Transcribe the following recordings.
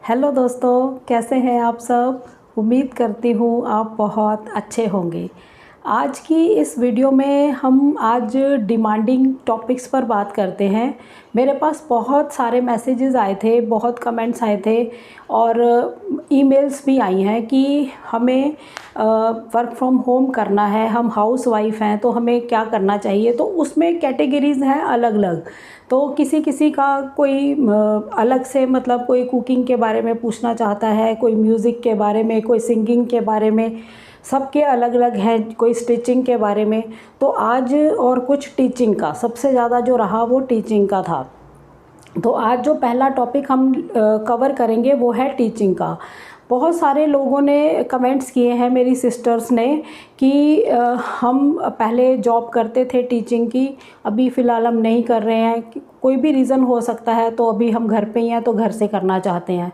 Hello दोस्तों, कैसे हैं आप सब। उम्मीद करती हूँ आप बहुत अच्छे होंगे। आज की इस वीडियो में हम आज डिमांडिंग टॉपिक्स पर बात करते हैं। मेरे पास बहुत सारे मैसेजेस आए थे, बहुत कमेंट्स आए थे और ईमेल्स भी आई हैं कि हमें वर्क फ्रॉम होम करना है, हम हाउस वाइफ हैं तो हमें क्या करना चाहिए। तो उसमें कैटेगरीज़ हैं अलग अलग। तो किसी किसी का कोई अलग से मतलब कोई कुकिंग के बारे में पूछना चाहता है, कोई म्यूज़िक के बारे में, कोई सिंगिंग के बारे में, सबके अलग अलग हैं, कोई स्टिचिंग के बारे में। तो आज और कुछ टीचिंग का, सबसे ज़्यादा जो रहा वो टीचिंग का था। तो आज जो पहला टॉपिक हम कवर करेंगे वो है टीचिंग का। बहुत सारे लोगों ने कमेंट्स किए हैं, मेरी सिस्टर्स ने, कि हम पहले जॉब करते थे टीचिंग की, अभी फ़िलहाल हम नहीं कर रहे हैं। कोई भी रीज़न हो सकता है, तो अभी हम घर पे ही हैं तो घर से करना चाहते हैं।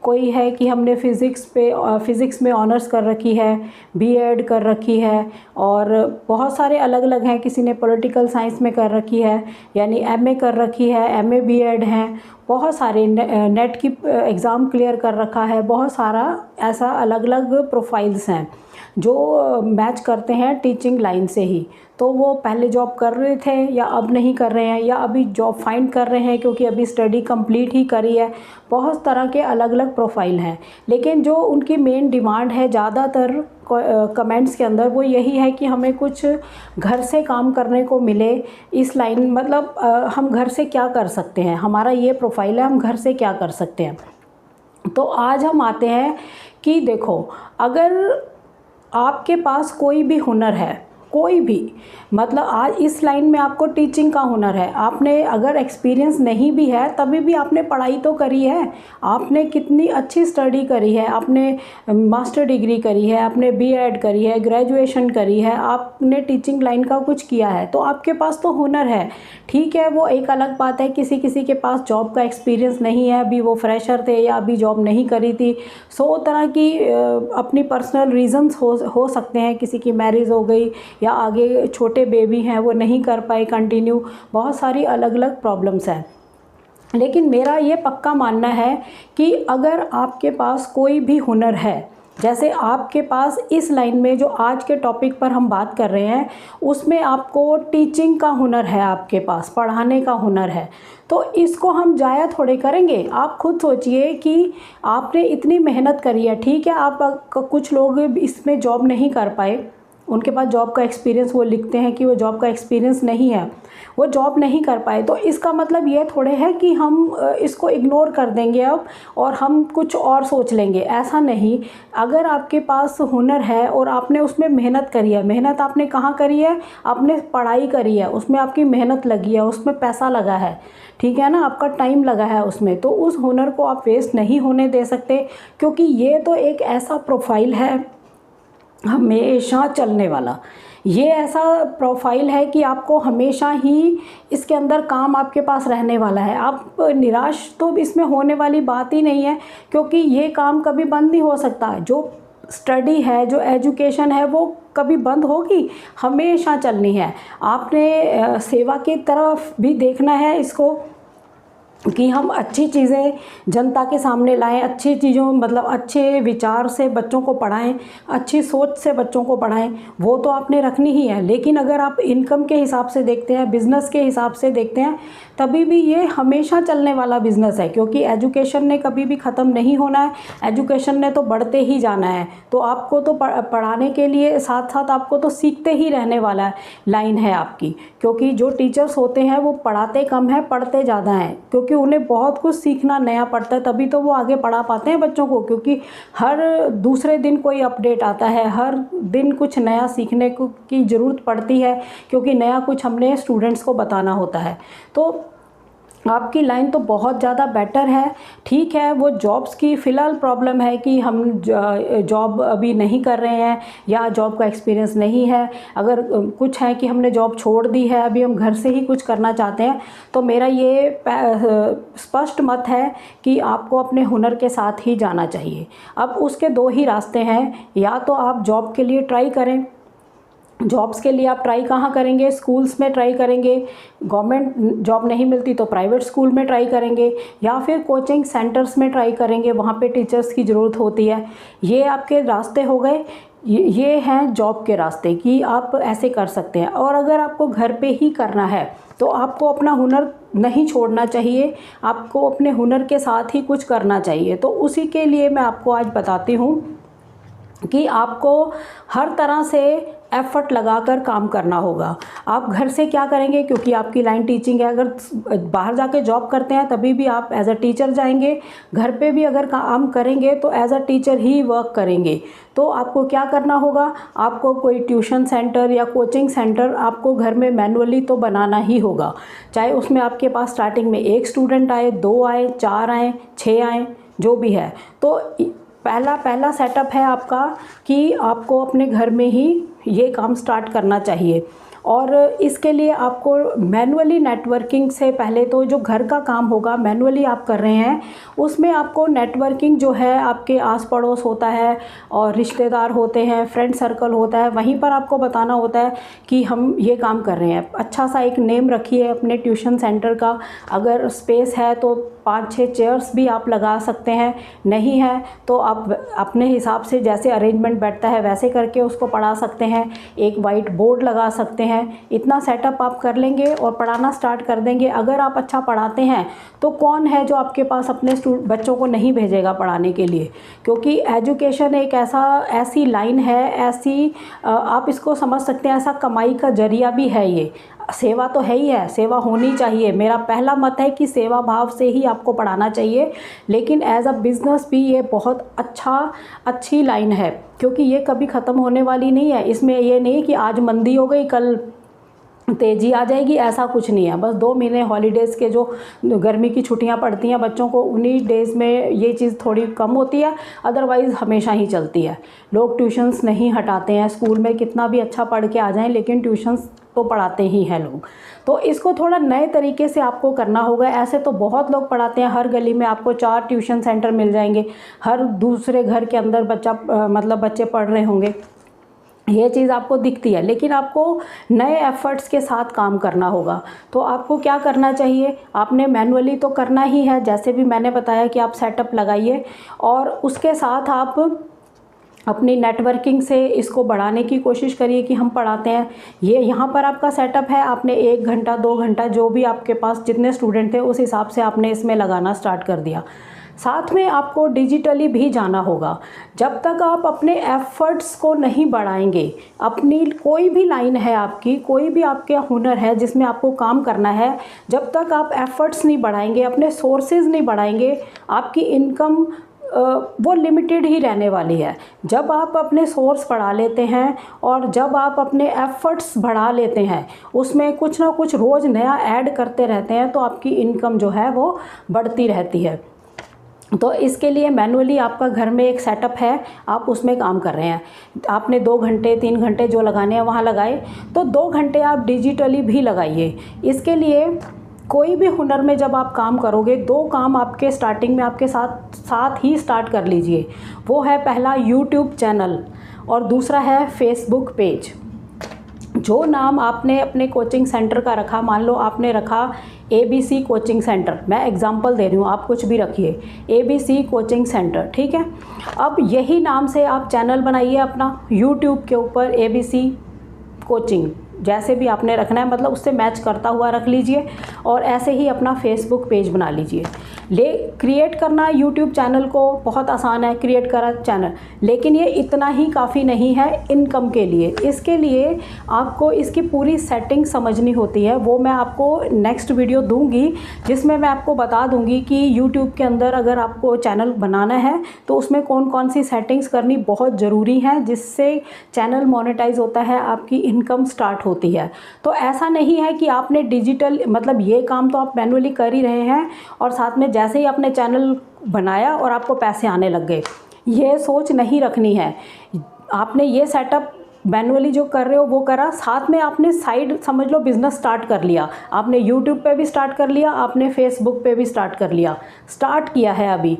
कोई है कि हमने फ़िज़िक्स में ऑनर्स कर रखी है, बीएड कर रखी है, और बहुत सारे अलग अलग हैं। किसी ने पॉलिटिकल साइंस में कर रखी है, यानी एमए कर रखी है, एमए बीएड हैं। बहुत सारे नेट की एग्ज़ाम क्लियर कर रखा है। बहुत सारा ऐसा अलग अलग प्रोफाइल्स हैं जो मैच करते हैं टीचिंग लाइन से ही। तो वो पहले जॉब कर रहे थे या अब नहीं कर रहे हैं, या अभी जॉब फाइंड कर रहे हैं क्योंकि अभी स्टडी कंप्लीट ही करी है। बहुत तरह के अलग अलग प्रोफाइल हैं, लेकिन जो उनकी मेन डिमांड है ज़्यादातर कमेंट्स के अंदर, वो यही है कि हमें कुछ घर से काम करने को मिले इस लाइन। मतलब हम घर से क्या कर सकते हैं, हमारा ये प्रोफाइल है, हम घर से क्या कर सकते हैं। तो आज हम आते हैं कि देखो, अगर आपके पास कोई भी हुनर है, कोई भी, मतलब आज इस लाइन में आपको टीचिंग का हुनर है, आपने अगर एक्सपीरियंस नहीं भी है तभी भी आपने पढ़ाई तो करी है, आपने कितनी अच्छी स्टडी करी है, आपने मास्टर डिग्री करी है, आपने बीएड करी है, ग्रेजुएशन करी है, आपने टीचिंग लाइन का कुछ किया है, तो आपके पास तो हुनर है। ठीक है, वो एक अलग बात है किसी किसी के पास जॉब का एक्सपीरियंस नहीं है, अभी वो फ्रेशर थे या अभी जॉब नहीं करी थी। 100 तरह की अपनी पर्सनल रीज़न्स हो सकते हैं। किसी की मैरिज हो गई, या आगे छोटे बेबी हैं वो नहीं कर पाए कंटिन्यू, बहुत सारी अलग अलग प्रॉब्लम्स हैं। लेकिन मेरा ये पक्का मानना है कि अगर आपके पास कोई भी हुनर है, जैसे आपके पास इस लाइन में जो आज के टॉपिक पर हम बात कर रहे हैं, उसमें आपको टीचिंग का हुनर है, आपके पास पढ़ाने का हुनर है, तो इसको हम जाया थोड़े करेंगे। आप खुद सोचिए कि आपने इतनी मेहनत करी है। ठीक है, आप कुछ लोग इसमें जॉब नहीं कर पाए, उनके पास जॉब का एक्सपीरियंस, वो लिखते हैं कि वो जॉब का एक्सपीरियंस नहीं है, वो जॉब नहीं कर पाए, तो इसका मतलब ये थोड़े है कि हम इसको इग्नोर कर देंगे अब और हम कुछ और सोच लेंगे। ऐसा नहीं। अगर आपके पास हुनर है और आपने उसमें मेहनत करी है, मेहनत आपने कहाँ करी है, आपने पढ़ाई करी है, उसमें आपकी मेहनत लगी है, उसमें पैसा लगा है, ठीक है ना, आपका टाइम लगा है उसमें, तो उस हुनर को आप वेस्ट नहीं होने दे सकते। क्योंकि ये तो एक ऐसा प्रोफाइल है हमेशा चलने वाला, ये ऐसा प्रोफाइल है कि आपको हमेशा ही इसके अंदर काम आपके पास रहने वाला है। आप निराश तो इसमें होने वाली बात ही नहीं है, क्योंकि ये काम कभी बंद नहीं हो सकता। जो स्टडी है, जो एजुकेशन है, वो कभी बंद होगी, हमेशा चलनी है। आपने सेवा की तरफ भी देखना है इसको, कि हम अच्छी चीज़ें जनता के सामने लाएं, अच्छी चीज़ों मतलब अच्छे विचार से बच्चों को पढ़ाएं, अच्छी सोच से बच्चों को पढ़ाएं, वो तो आपने रखनी ही है। लेकिन अगर आप इनकम के हिसाब से देखते हैं, बिज़नेस के हिसाब से देखते हैं, तभी भी ये हमेशा चलने वाला बिज़नेस है, क्योंकि एजुकेशन ने कभी भी ख़त्म नहीं होना है, एजुकेशन ने तो बढ़ते ही जाना है। तो आपको तो पढ़ाने के लिए साथ साथ आपको तो सीखते ही रहने वाला लाइन है आपकी, क्योंकि जो टीचर्स होते हैं वो पढ़ाते कम है, पढ़ते ज़्यादा हैं, क्योंकि उन्हें बहुत कुछ सीखना नया पड़ता है, तभी तो वो आगे पढ़ा पाते हैं बच्चों को। क्योंकि हर दूसरे दिन कोई अपडेट आता है, हर दिन कुछ नया सीखने की ज़रूरत पड़ती है, क्योंकि नया कुछ हमने स्टूडेंट्स को बताना होता है। तो आपकी लाइन तो बहुत ज़्यादा बेटर है। ठीक है, वो जॉब्स की फ़िलहाल प्रॉब्लम है कि हम जॉब अभी नहीं कर रहे हैं या जॉब का एक्सपीरियंस नहीं है। अगर कुछ है कि हमने जॉब छोड़ दी है, अभी हम घर से ही कुछ करना चाहते हैं, तो मेरा ये स्पष्ट मत है कि आपको अपने हुनर के साथ ही जाना चाहिए। अब उसके दो ही रास्ते हैं, या तो आप जॉब के लिए ट्राई करें, जॉब्स के लिए आप ट्राई कहाँ करेंगे? स्कूल्स में ट्राई करेंगे, गवर्नमेंट जॉब नहीं मिलती तो प्राइवेट स्कूल में ट्राई करेंगे, या फिर कोचिंग सेंटर्स में ट्राई करेंगे, वहाँ पे टीचर्स की ज़रूरत होती है। ये आपके रास्ते हो गए, ये हैं जॉब के रास्ते कि आप ऐसे कर सकते हैं। और अगर आपको घर पे ही करना है तो आपको अपना हुनर नहीं छोड़ना चाहिए, आपको अपने हुनर के साथ ही कुछ करना चाहिए। तो उसी के लिए मैं आपको आज बताती हूँ कि आपको हर तरह से एफ़र्ट लगाकर काम करना होगा। आप घर से क्या करेंगे, क्योंकि आपकी लाइन टीचिंग है, अगर बाहर जाके जॉब करते हैं तभी भी आप एज अ टीचर जाएंगे, घर पे भी अगर काम करेंगे तो एज अ टीचर ही वर्क करेंगे। तो आपको क्या करना होगा, आपको कोई ट्यूशन सेंटर या कोचिंग सेंटर आपको घर में मैनुअली तो बनाना ही होगा। चाहे उसमें आपके पास स्टार्टिंग में 1 स्टूडेंट आए, 2 आए, 4 आए, 6 आए, जो भी है। तो पहला सेटअप है आपका कि आपको अपने घर में ही ये काम स्टार्ट करना चाहिए। और इसके लिए आपको मैनुअली नेटवर्किंग से पहले तो जो घर का काम होगा मैनुअली आप कर रहे हैं, उसमें आपको नेटवर्किंग जो है आपके आस पड़ोस होता है और रिश्तेदार होते हैं, फ्रेंड सर्कल होता है, वहीं पर आपको बताना होता है कि हम ये काम कर रहे हैं। अच्छा सा एक नेम रखिए अपने ट्यूशन सेंटर का। अगर स्पेस है तो 5-6 चेयर्स भी आप लगा सकते हैं, नहीं है तो आप अपने हिसाब से जैसे अरेंजमेंट बैठता है वैसे करके उसको पढ़ा सकते हैं। एक वाइट बोर्ड लगा सकते हैं। इतना सेटअप आप कर लेंगे और पढ़ाना स्टार्ट कर देंगे। अगर आप अच्छा पढ़ाते हैं तो कौन है जो आपके पास अपने बच्चों को नहीं भेजेगा पढ़ाने के लिए? क्योंकि एजुकेशन एक ऐसी लाइन है, ऐसी आप इसको समझ सकते हैं, ऐसा कमाई का जरिया भी है। ये सेवा तो है ही है, सेवा होनी चाहिए। मेरा पहला मत है कि सेवा भाव से ही आपको पढ़ाना चाहिए, लेकिन एज अ बिज़नेस भी ये बहुत अच्छी लाइन है, क्योंकि ये कभी ख़त्म होने वाली नहीं है। इसमें ये नहीं कि आज मंदी हो गई कल तेज़ी आ जाएगी, ऐसा कुछ नहीं है। बस 2 महीने हॉलीडेज़ के जो गर्मी की छुट्टियां पड़ती हैं बच्चों को, उन्हीं डेज़ में ये चीज़ थोड़ी कम होती है, अदरवाइज़ हमेशा ही चलती है। लोग ट्यूशन्स नहीं हटाते हैं, स्कूल में कितना भी अच्छा पढ़ के आ जाएं लेकिन ट्यूशन्स तो पढ़ाते ही हैं लोग। तो इसको थोड़ा नए तरीके से आपको करना होगा। ऐसे तो बहुत लोग पढ़ाते हैं, हर गली में आपको 4 ट्यूशन सेंटर मिल जाएंगे, हर दूसरे घर के अंदर बच्चे पढ़ रहे होंगे, ये चीज़ आपको दिखती है। लेकिन आपको नए एफ़र्ट्स के साथ काम करना होगा। तो आपको क्या करना चाहिए, आपने मैनुअली तो करना ही है, जैसे भी मैंने बताया कि आप सेटअप लगाइए, और उसके साथ आप अपनी नेटवर्किंग से इसको बढ़ाने की कोशिश करिए कि हम पढ़ाते हैं। ये यहाँ पर आपका सेटअप है, आपने 1 घंटा 2 घंटा जो भी आपके पास जितने स्टूडेंट थे उस हिसाब से आपने इसमें लगाना स्टार्ट कर दिया। साथ में आपको डिजिटली भी जाना होगा। जब तक आप अपने एफ़र्ट्स को नहीं बढ़ाएंगे, अपनी कोई भी लाइन है आपकी, कोई भी आपके हुनर है जिसमें आपको काम करना है, जब तक आप एफ़र्ट्स नहीं बढ़ाएंगे, अपने सोर्सेज नहीं बढ़ाएंगे, आपकी इनकम वो लिमिटेड ही रहने वाली है। जब आप अपने सोर्स बढ़ा लेते हैं और जब आप अपने एफ़र्ट्स बढ़ा लेते हैं, उसमें कुछ ना कुछ रोज़ नया ऐड करते रहते हैं, तो आपकी इनकम जो है वो बढ़ती रहती है। तो इसके लिए मैनुअली आपका घर में एक सेटअप है, आप उसमें काम कर रहे हैं। आपने 2 घंटे 3 घंटे जो लगाने हैं वहाँ लगाए, तो 2 घंटे आप डिजिटली भी लगाइए। इसके लिए कोई भी हुनर में जब आप काम करोगे, 2 काम आपके स्टार्टिंग में आपके साथ ही स्टार्ट कर लीजिए। वो है पहला यूट्यूब चैनल और दूसरा है फेसबुक पेज। जो नाम आपने अपने कोचिंग सेंटर का रखा, मान लो आपने रखा ABC कोचिंग सेंटर, मैं एग्जांपल दे रही हूँ, आप कुछ भी रखिए, ABC कोचिंग सेंटर, ठीक है। अब यही नाम से आप चैनल बनाइए अपना यूट्यूब के ऊपर, ABC कोचिंग, जैसे भी आपने रखना है, मतलब उससे मैच करता हुआ रख लीजिए। और ऐसे ही अपना फेसबुक पेज बना लीजिए। क्रिएट करना यूट्यूब चैनल को बहुत आसान है, क्रिएट करा चैनल, लेकिन ये इतना ही काफ़ी नहीं है इनकम के लिए। इसके लिए आपको इसकी पूरी सेटिंग समझनी होती है। वो मैं आपको नेक्स्ट वीडियो दूंगी, जिसमें मैं आपको बता दूंगी कि यूट्यूब के अंदर अगर आपको चैनल बनाना है तो उसमें कौन कौन सी सेटिंग्स करनी बहुत ज़रूरी है, जिससे चैनल मोनेटाइज होता है, आपकी इनकम स्टार्ट होती है। तो ऐसा नहीं है कि आपने डिजिटल, मतलब ये काम तो आप मैनुअली कर ही रहे हैं और साथ में जैसे ही आपने चैनल बनाया और आपको पैसे आने लग गए, ये सोच नहीं रखनी है। आपने ये सेटअप मैनुअली जो कर रहे हो वो करा, साथ में आपने साइड समझ लो बिज़नेस स्टार्ट कर लिया। आपने यूट्यूब पे भी स्टार्ट कर लिया, आपने फेसबुक पे भी स्टार्ट कर लिया, स्टार्ट किया है अभी।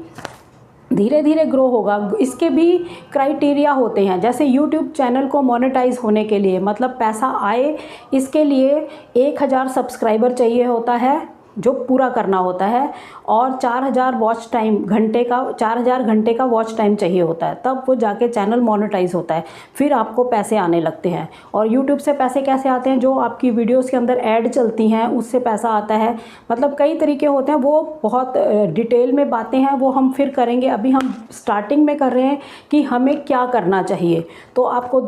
धीरे धीरे ग्रो होगा। इसके भी क्राइटेरिया होते हैं, जैसे यूट्यूब चैनल को मोनेटाइज होने के लिए, मतलब पैसा आए, इसके लिए 1000 सब्सक्राइबर चाहिए होता है जो पूरा करना होता है, और 4000 वॉच टाइम, घंटे का 4000 घंटे का वॉच टाइम चाहिए होता है, तब वो जाके चैनल मोनेटाइज होता है, फिर आपको पैसे आने लगते हैं। और यूट्यूब से पैसे कैसे आते हैं, जो आपकी वीडियोस के अंदर ऐड चलती हैं उससे पैसा आता है। मतलब कई तरीके होते हैं, वो बहुत डिटेल में बातें हैं, वो हम फिर करेंगे। अभी हम स्टार्टिंग में कर रहे हैं कि हमें क्या करना चाहिए। तो आपको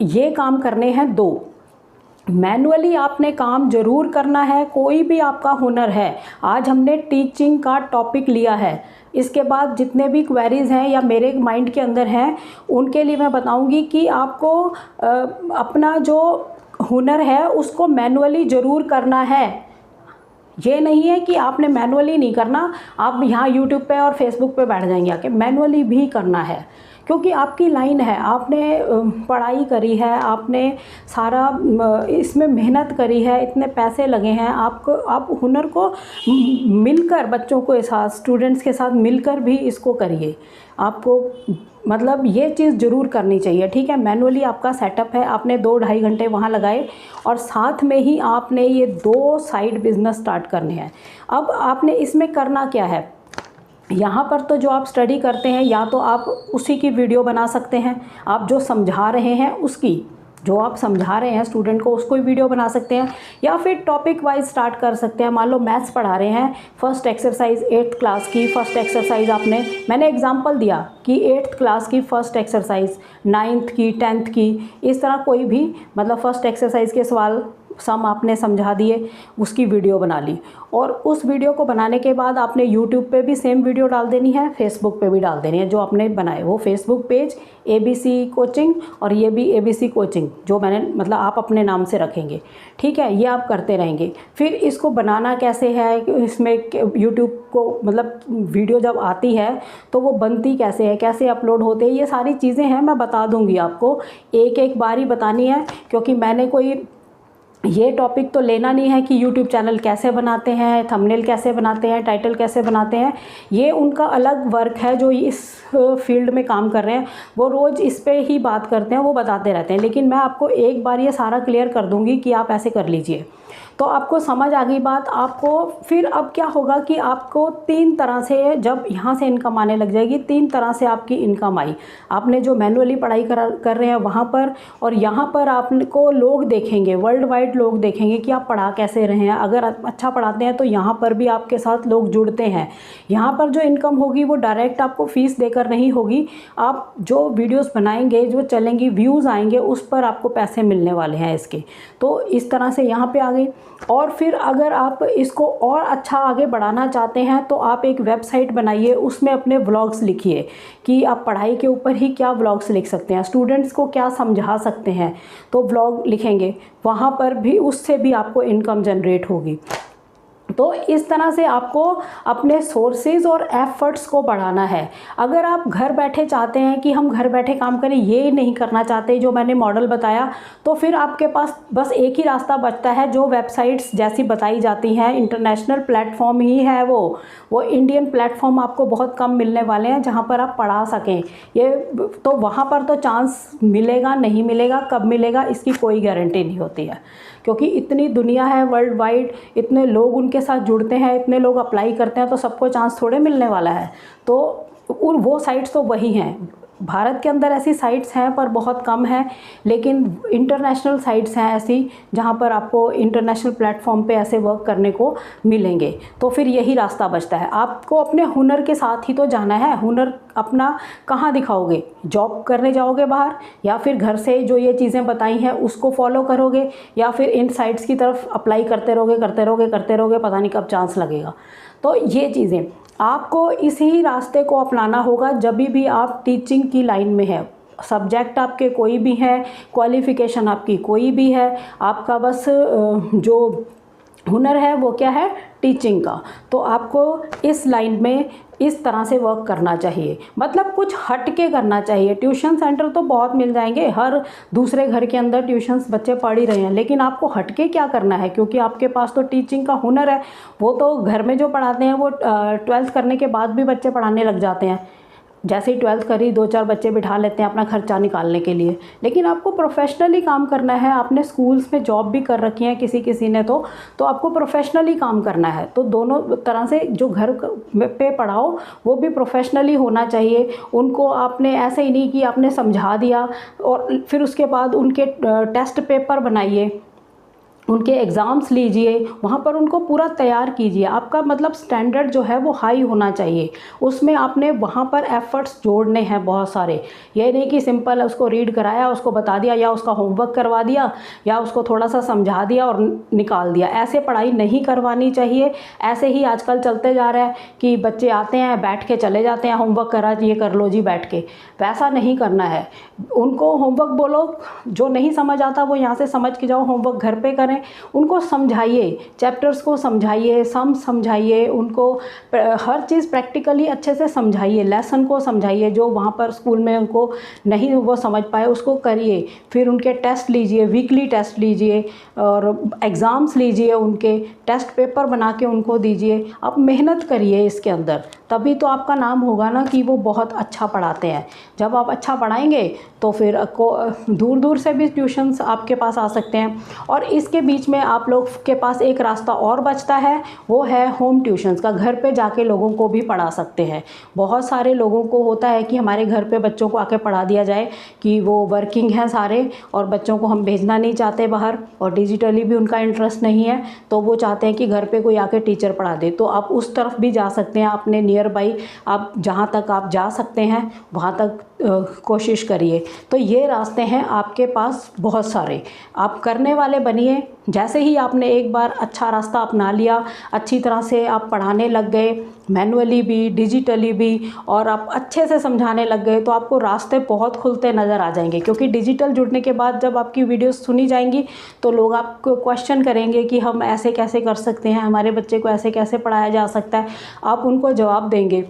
ये काम करने हैं 2। मैनुअली आपने काम ज़रूर करना है, कोई भी आपका हुनर है। आज हमने टीचिंग का टॉपिक लिया है, इसके बाद जितने भी क्वेरीज़ हैं या मेरे माइंड के अंदर हैं, उनके लिए मैं बताऊंगी कि आपको अपना जो हुनर है उसको मैनुअली ज़रूर करना है। ये नहीं है कि आपने मैनुअली नहीं करना, आप यहाँ यूट्यूब पे और फेसबुक पे बैठ जाएंगे आके, मैनुअली भी करना है, क्योंकि आपकी लाइन है, आपने पढ़ाई करी है, आपने सारा इसमें मेहनत करी है, इतने पैसे लगे हैं आपको। आप हुनर को मिलकर, बच्चों के साथ, स्टूडेंट्स के साथ मिलकर भी इसको करिए। आपको मतलब ये चीज़ ज़रूर करनी चाहिए, ठीक है। मैनुअली आपका सेटअप है, आपने 2-2.5 घंटे वहाँ लगाए, और साथ में ही आपने ये 2 साइड बिजनेस स्टार्ट करने हैं। अब आपने इसमें करना क्या है, यहाँ पर तो जो आप स्टडी करते हैं, या तो आप उसी की वीडियो बना सकते हैं, आप जो समझा रहे हैं उसकी, जो आप समझा रहे हैं स्टूडेंट को, उसको ही वीडियो बना सकते हैं, या फिर टॉपिक वाइज स्टार्ट कर सकते हैं। मान लो मैथ्स पढ़ा रहे हैं, फर्स्ट एक्सरसाइज 8th क्लास की फर्स्ट एक्सरसाइज मैंने एग्जांपल दिया कि 8th क्लास की फर्स्ट एक्सरसाइज, 9th की, 10th की, इस तरह कोई भी, मतलब फर्स्ट एक्सरसाइज के सवाल सम आपने समझा दिए, उसकी वीडियो बना ली। और उस वीडियो को बनाने के बाद आपने यूट्यूब पे भी सेम वीडियो डाल देनी है, फेसबुक पे भी डाल देनी है। जो आपने बनाए वो फेसबुक पेज ABC कोचिंग, और ये भी ABC कोचिंग, जो मैंने मतलब आप अपने नाम से रखेंगे, ठीक है। ये आप करते रहेंगे। फिर इसको बनाना कैसे है, इसमें यूट्यूब को मतलब वीडियो जब आती है तो वो बनती कैसे है, कैसे अपलोड होते हैं, ये सारी चीज़ें हैं, मैं बता दूँगी आपको, एक एक बार ही बतानी है। क्योंकि मैंने कोई ये टॉपिक तो लेना नहीं है कि यूट्यूब चैनल कैसे बनाते हैं, थंबनेल कैसे बनाते हैं, टाइटल कैसे बनाते हैं, ये उनका अलग वर्क है। जो इस फील्ड में काम कर रहे हैं वो रोज़ इस पे ही बात करते हैं, वो बताते रहते हैं। लेकिन मैं आपको एक बार ये सारा क्लियर कर दूंगी कि आप ऐसे कर लीजिए, तो आपको समझ आ गई बात। आपको फिर अब क्या होगा कि आपको 3 तरह से, जब यहाँ से इनकम आने लग जाएगी, 3 तरह से आपकी इनकम आई। आपने जो मैनुअली पढ़ाई कर रहे हैं वहाँ पर, और यहाँ पर आपको लोग देखेंगे, वर्ल्ड वाइड लोग देखेंगे कि आप पढ़ा कैसे रहे हैं। अगर अच्छा पढ़ाते हैं तो यहाँ पर भी आपके साथ लोग जुड़ते हैं। यहाँ पर जो इनकम होगी वो डायरेक्ट आपको फ़ीस देकर नहीं होगी, आप जो वीडियोस बनाएंगे, जो चलेंगी, व्यूज़ आएंगे, उस पर आपको पैसे मिलने वाले हैं इसके। तो इस तरह से यहाँ पे आ गई। और फिर अगर आप इसको और अच्छा आगे बढ़ाना चाहते हैं तो आप एक वेबसाइट बनाइए, उसमें अपने व्लॉग्स लिखिए कि आप पढ़ाई के ऊपर ही क्या व्लॉग्स लिख सकते हैं, स्टूडेंट्स को क्या समझा सकते हैं, तो व्लॉग लिखेंगे, वहाँ पर भी उससे भी आपको इनकम जनरेट होगी। तो इस तरह से आपको अपने सोर्सेज और एफर्ट्स को बढ़ाना है। अगर आप घर बैठे चाहते हैं कि हम घर बैठे काम करें, ये नहीं करना चाहते जो मैंने मॉडल बताया, तो फिर आपके पास बस एक ही रास्ता बचता है, जो वेबसाइट्स जैसी बताई जाती हैं, इंटरनेशनल प्लेटफॉर्म ही है वो इंडियन प्लेटफॉर्म आपको बहुत कम मिलने वाले हैं जहाँ पर आप पढ़ा सकें। ये तो वहाँ पर तो चांस मिलेगा नहीं मिलेगा, कब मिलेगा इसकी कोई गारंटी नहीं होती है, क्योंकि इतनी दुनिया है वर्ल्ड वाइड, इतने लोग उनके साथ जुड़ते हैं, इतने लोग अप्लाई करते हैं, तो सबको चांस थोड़े मिलने वाला है। तो वो साइट्स तो वही हैं, भारत के अंदर ऐसी साइट्स हैं पर बहुत कम है, लेकिन इंटरनेशनल साइट्स हैं ऐसी जहाँ पर आपको इंटरनेशनल प्लेटफॉर्म पे ऐसे वर्क करने को मिलेंगे। तो फिर यही रास्ता बचता है, आपको अपने हुनर के साथ ही तो जाना है। हुनर अपना कहाँ दिखाओगे, जॉब करने जाओगे बाहर, या फिर घर से जो ये चीज़ें बताई हैं उसको फॉलो करोगे, या फिर इन साइट्स की तरफ अप्लाई करते रहोगे, पता नहीं कब चांस लगेगा। तो ये चीज़ें आपको इसी रास्ते को अपनाना होगा जब भी आप टीचिंग की लाइन में है। सब्जेक्ट आपके कोई भी हैं, क्वालिफ़िकेशन आपकी कोई भी है, आपका बस जो हुनर है वो क्या है, टीचिंग का। तो आपको इस लाइन में इस तरह से वर्क करना चाहिए, मतलब कुछ हट के करना चाहिए। ट्यूशन सेंटर तो बहुत मिल जाएंगे, हर दूसरे घर के अंदर ट्यूशन्स बच्चे पढ़ ही रहे हैं, लेकिन आपको हट के क्या करना है, क्योंकि आपके पास तो टीचिंग का हुनर है। वो तो घर में जो पढ़ाते हैं वो 12th करने के बाद भी बच्चे पढ़ाने लग जाते हैं, जैसे ही 12th करी 2-4 बच्चे बिठा लेते हैं अपना खर्चा निकालने के लिए, लेकिन आपको प्रोफेशनली काम करना है। आपने स्कूल्स में जॉब भी कर रखी है किसी ने तो आपको प्रोफेशनली काम करना है। तो दोनों तरह से जो घर पे पढ़ाओ वो भी प्रोफेशनली होना चाहिए। उनको आपने ऐसे ही नहीं कि आपने समझा दिया और फिर उसके बाद उनके टेस्ट पेपर बनाइए, उनके एग्ज़ाम्स लीजिए, वहाँ पर उनको पूरा तैयार कीजिए। आपका मतलब स्टैंडर्ड जो है वो हाई होना चाहिए। उसमें आपने वहाँ पर एफ़र्ट्स जोड़ने हैं बहुत सारे। ये नहीं कि सिंपल उसको रीड कराया, उसको बता दिया या उसका होमवर्क करवा दिया या उसको थोड़ा सा समझा दिया और निकाल दिया। ऐसे पढ़ाई नहीं करवानी चाहिए। ऐसे ही आजकल चलते जा रहा है कि बच्चे आते हैं, बैठ के चले जाते हैं, होमवर्क करा ये कर लो जी बैठ के। वैसा नहीं करना है। उनको होमवर्क बोलो, जो नहीं समझ आता वो यहाँ से समझ के जाओ, होमवर्क घर पे करें। उनको समझाइए, चैप्टर्स को समझाइए, सम समझाइए, उनको हर चीज़ प्रैक्टिकली अच्छे से समझाइए, लेसन को समझाइए। जो वहाँ पर स्कूल में उनको नहीं वो समझ पाए उसको करिए। फिर उनके टेस्ट लीजिए, वीकली टेस्ट लीजिए और एग्ज़ाम्स लीजिए, उनके टेस्ट पेपर बना के उनको दीजिए। आप मेहनत करिए इसके अंदर, तभी तो आपका नाम होगा ना कि वो बहुत अच्छा पढ़ाते हैं। जब आप अच्छा पढ़ाएंगे तो फिर दूर दूर से भी ट्यूशन्स आपके पास आ सकते हैं। और इसके बीच में आप लोग के पास एक रास्ता और बचता है, वो है होम ट्यूशन्स का। घर पे जाके लोगों को भी पढ़ा सकते हैं। बहुत सारे लोगों को होता है कि हमारे घर पे बच्चों को आके पढ़ा दिया जाए, कि वो वर्किंग हैं सारे और बच्चों को हम भेजना नहीं चाहते बाहर, और डिजिटली भी उनका इंटरेस्ट नहीं है, तो वो चाहते हैं कि घर पे कोई आके टीचर पढ़ा दे। तो आप उस तरफ भी जा सकते हैं। अपने नियर बाई आप जहाँ तक आप जा सकते हैं वहाँ तक कोशिश करिए। तो ये रास्ते हैं आपके पास बहुत सारे, आप करने वाले बनिए। जैसे ही आपने एक बार अच्छा रास्ता अपना लिया, अच्छी तरह से आप पढ़ाने लग गए, मैनुअली भी डिजिटली भी, और आप अच्छे से समझाने लग गए, तो आपको रास्ते बहुत खुलते नज़र आ जाएंगे। क्योंकि डिजिटल जुड़ने के बाद जब आपकी वीडियोस सुनी जाएंगी तो लोग आपको क्वेश्चन करेंगे कि हम ऐसे कैसे कर सकते हैं, हमारे बच्चे को ऐसे कैसे पढ़ाया जा सकता है। आप उनको जवाब देंगे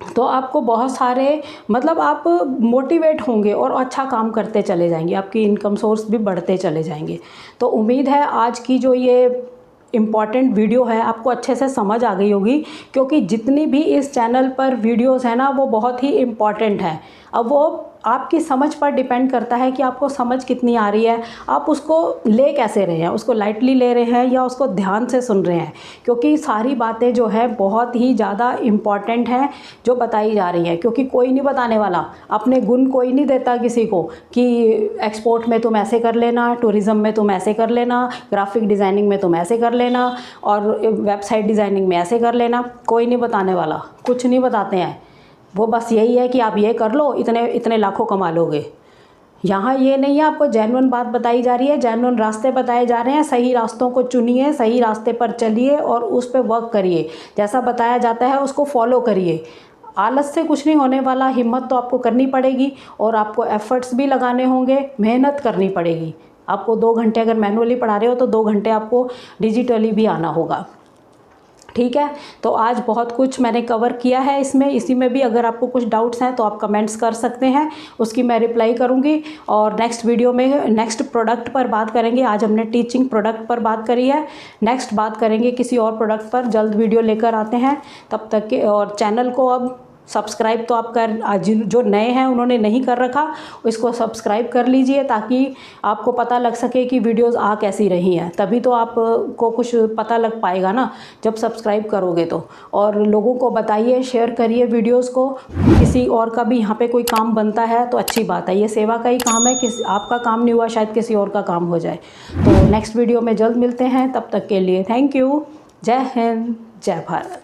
तो आपको बहुत सारे मतलब आप मोटिवेट होंगे और अच्छा काम करते चले जाएंगे, आपकी इनकम सोर्स भी बढ़ते चले जाएंगे। तो उम्मीद है आज की जो ये इम्पॉर्टेंट वीडियो है आपको अच्छे से समझ आ गई होगी, क्योंकि जितनी भी इस चैनल पर वीडियोस हैं ना वो बहुत ही इम्पॉर्टेंट हैं। अब वो आपकी समझ पर डिपेंड करता है कि आपको समझ कितनी आ रही है, आप उसको ले कैसे रहे हैं, उसको लाइटली ले रहे हैं या उसको ध्यान से सुन रहे हैं। क्योंकि सारी बातें जो है बहुत ही ज़्यादा इम्पॉर्टेंट हैं जो बताई जा रही हैं। क्योंकि कोई नहीं बताने वाला, अपने गुण कोई नहीं देता किसी को कि एक्सपोर्ट में तुम ऐसे कर लेना, टूरिज़्म में तुम ऐसे कर लेना, ग्राफिक डिज़ाइनिंग में तुम ऐसे कर लेना और वेबसाइट डिज़ाइनिंग में ऐसे कर लेना। कोई नहीं बताने वाला, कुछ नहीं बताते हैं। वो बस यही है कि आप ये कर लो, इतने इतने लाखों कमा लोगे। यहाँ ये नहीं है, आपको जेन्युइन बात बताई जा रही है, जेन्युइन रास्ते बताए जा रहे हैं। सही रास्तों को चुनिए, सही रास्ते पर चलिए और उस पर वर्क करिए। जैसा बताया जाता है उसको फॉलो करिए। आलस से कुछ नहीं होने वाला, हिम्मत तो आपको करनी पड़ेगी और आपको एफर्ट्स भी लगाने होंगे, मेहनत करनी पड़ेगी। आपको 2 घंटे अगर मैनुअली पढ़ा रहे हो तो 2 घंटे आपको डिजिटली भी आना होगा। ठीक है, तो आज बहुत कुछ मैंने कवर किया है इसमें। इसी में भी अगर आपको कुछ डाउट्स हैं तो आप कमेंट्स कर सकते हैं, उसकी मैं रिप्लाई करूंगी। और नेक्स्ट वीडियो में नेक्स्ट प्रोडक्ट पर बात करेंगे। आज हमने टीचिंग प्रोडक्ट पर बात करी है, नेक्स्ट बात करेंगे किसी और प्रोडक्ट पर, जल्द वीडियो लेकर आते हैं। तब तक के और चैनल को अब सब्सक्राइब तो आप कर, जो नए हैं उन्होंने नहीं कर रखा, इसको सब्सक्राइब कर लीजिए ताकि आपको पता लग सके कि वीडियोस आ कैसी रही हैं। तभी तो आपको कुछ पता लग पाएगा ना जब सब्सक्राइब करोगे तो। और लोगों को बताइए, शेयर करिए वीडियोस को। किसी और का भी यहाँ पे कोई काम बनता है तो अच्छी बात है, ये सेवा का ही काम है। किसी आपका काम नहीं हुआ, शायद किसी और का काम हो जाए। तो नेक्स्ट वीडियो में जल्द मिलते हैं, तब तक के लिए थैंक यू। जय हिंद, जय भारत।